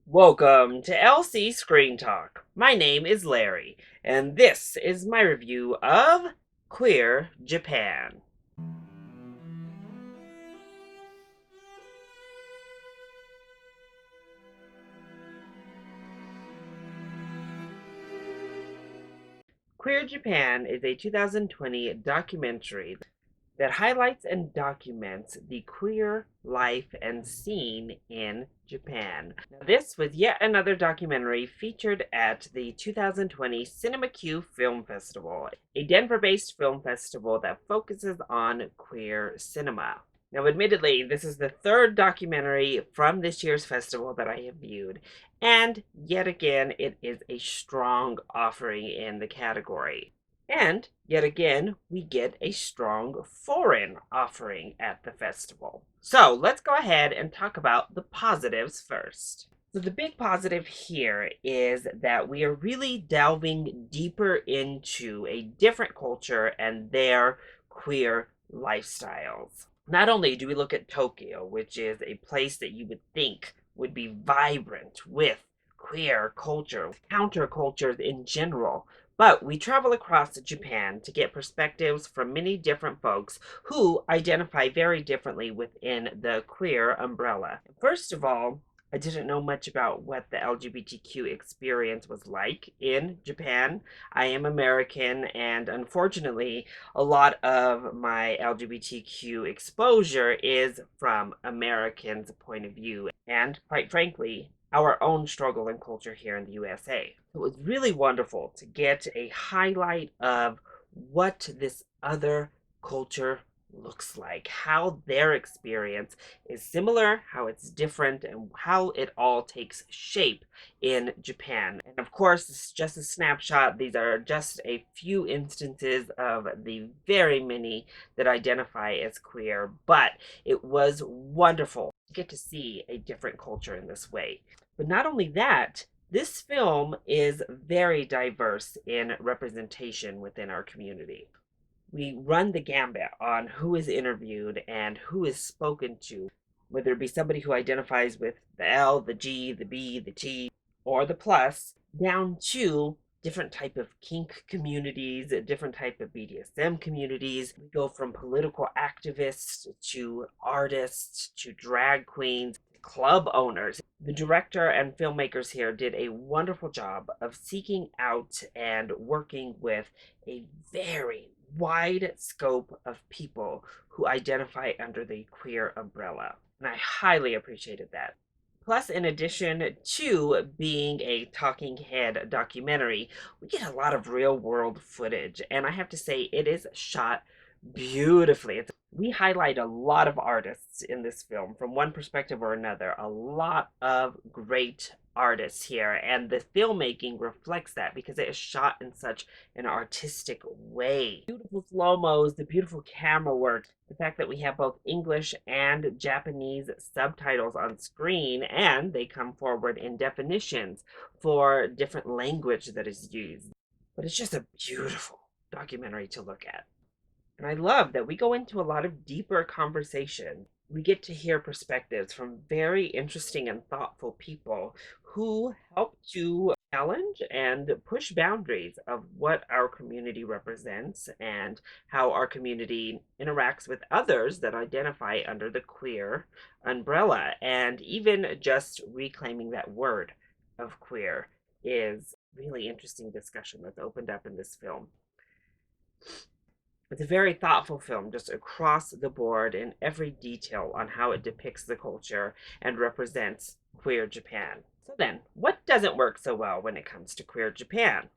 Welcome to LC Screen Talk. My name is Larry, and this is my review of Queer Japan. Queer Japan is a 2020 documentary that highlights and documents the queer life and scene in Japan. Now, this was yet another documentary featured at the 2020 CinemaQ Film Festival, a Denver based film festival that focuses on queer cinema. Now, admittedly, this is the third documentary from this year's festival that I have viewed, and yet again, it is a strong offering in the category. And yet again, we get a strong foreign offering at the festival. So let's go ahead and talk about the positives first. So, the big positive here is that we are really delving deeper into a different culture and their queer lifestyles. Not only do we look at Tokyo, which is a place that you would think would be vibrant with queer culture, countercultures in general, but we travel across Japan to get perspectives from many different folks who identify very differently within the queer umbrella. First of all, I didn't know much about what the LGBTQ experience was like in Japan. I am American, and unfortunately, a lot of my LGBTQ exposure is from Americans' point of view, and quite frankly, our own struggle and culture here in the USA. It was really wonderful to get a highlight of what this other culture looks like, how their experience is similar, how it's different, and how it all takes shape in Japan. And of course, it's just a snapshot. These are just a few instances of the very many that identify as queer, but it was wonderful to get to see a different culture in this way. But not only that, this film is very diverse in representation within our community. We run the gambit on who is interviewed and who is spoken to, whether it be somebody who identifies with the L, the G, the B, the T, or the plus, down to different type of kink communities, different type of BDSM communities. We go from political activists to artists to drag queens, club owners. The director and filmmakers here did a wonderful job of seeking out and working with a very wide scope of people who identify under the queer umbrella. And I highly appreciated that. Plus, in addition to being a talking head documentary, we get a lot of real world footage. And I have to say, it is shot beautifully. We highlight a lot of artists in this film from one perspective or another. A lot of great artists here, and the filmmaking reflects that because it is shot in such an artistic way. Beautiful slow-mos, the beautiful camera work, the fact that we have both English and Japanese subtitles on screen, and they come forward in definitions for different language that is used. But it's just a beautiful documentary to look at. And I love that we go into a lot of deeper conversation. We get to hear perspectives from very interesting and thoughtful people who help to challenge and push boundaries of what our community represents and how our community interacts with others that identify under the queer umbrella. And even just reclaiming that word of queer is really interesting discussion that's opened up in this film. It's a very thoughtful film, just across the board in every detail on how it depicts the culture and represents queer Japan. So then, what doesn't work so well when it comes to queer Japan?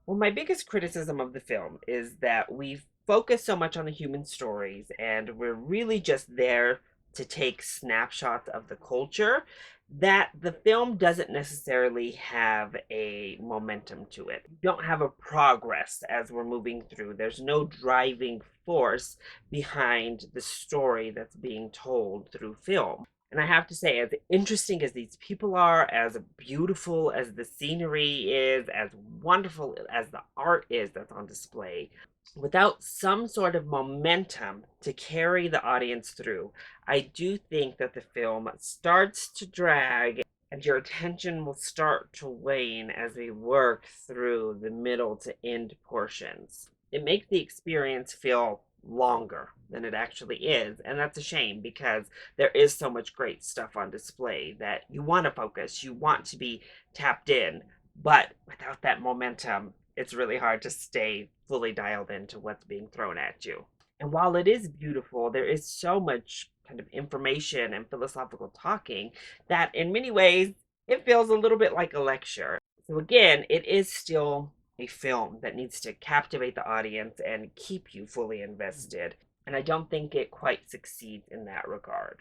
Well, my biggest criticism of the film is that we focus so much on the human stories and we're really just there to take snapshots of the culture that the film doesn't necessarily have a momentum to it. You don't have a progress as we're moving through. There's no driving force behind the story that's being told through film. And I have to say, as interesting as these people are, as beautiful as the scenery is, as wonderful as the art is that's on display, without some sort of momentum to carry the audience through, I do think that the film starts to drag and your attention will start to wane as we work through the middle to end portions. It makes the experience feel longer than it actually is, and that's a shame because there is so much great stuff on display that you want to focus, you want to be tapped in, but without that momentum, it's really hard to stay fully dialed into what's being thrown at you. And while it is beautiful, there is so much kind of information and philosophical talking that in many ways it feels a little bit like a lecture. So again, it is still a film that needs to captivate the audience and keep you fully invested. And I don't think it quite succeeds in that regard.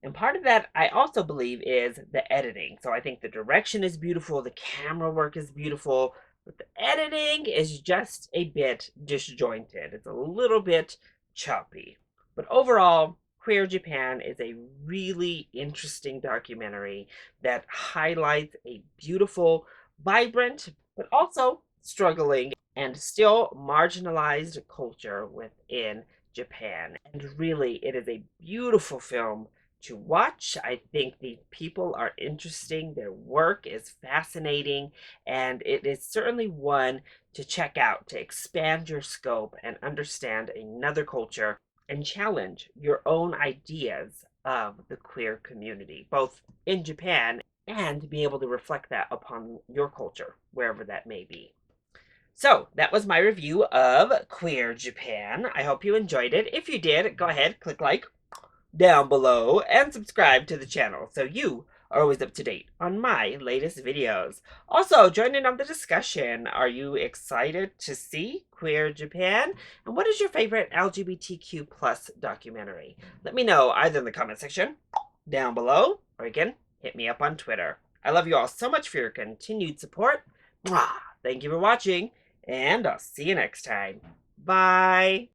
And part of that, I also believe, is the editing. So I think the direction is beautiful, the camera work is beautiful, but the editing is just a bit disjointed. It's a little bit choppy. But overall, Queer Japan is a really interesting documentary that highlights a beautiful, vibrant, but also struggling and still marginalized culture within Japan. And really, it is a beautiful film to watch. I think the people are interesting, their work is fascinating, and it is certainly one to check out to expand your scope and understand another culture and challenge your own ideas of the queer community, both in Japan and be able to reflect that upon your culture, wherever that may be. So that was my review of Queer Japan. I hope you enjoyed it. If you did, go ahead, click like down below and subscribe to the channel so you are always up to date on my latest videos. Also, join in on the discussion. Are you excited to see Queer Japan? And what is your favorite LGBTQ plus documentary? Let me know either in the comment section down below or again, hit me up on Twitter. I love you all so much for your continued support. Mwah! Thank you for watching, and I'll see you next time. Bye!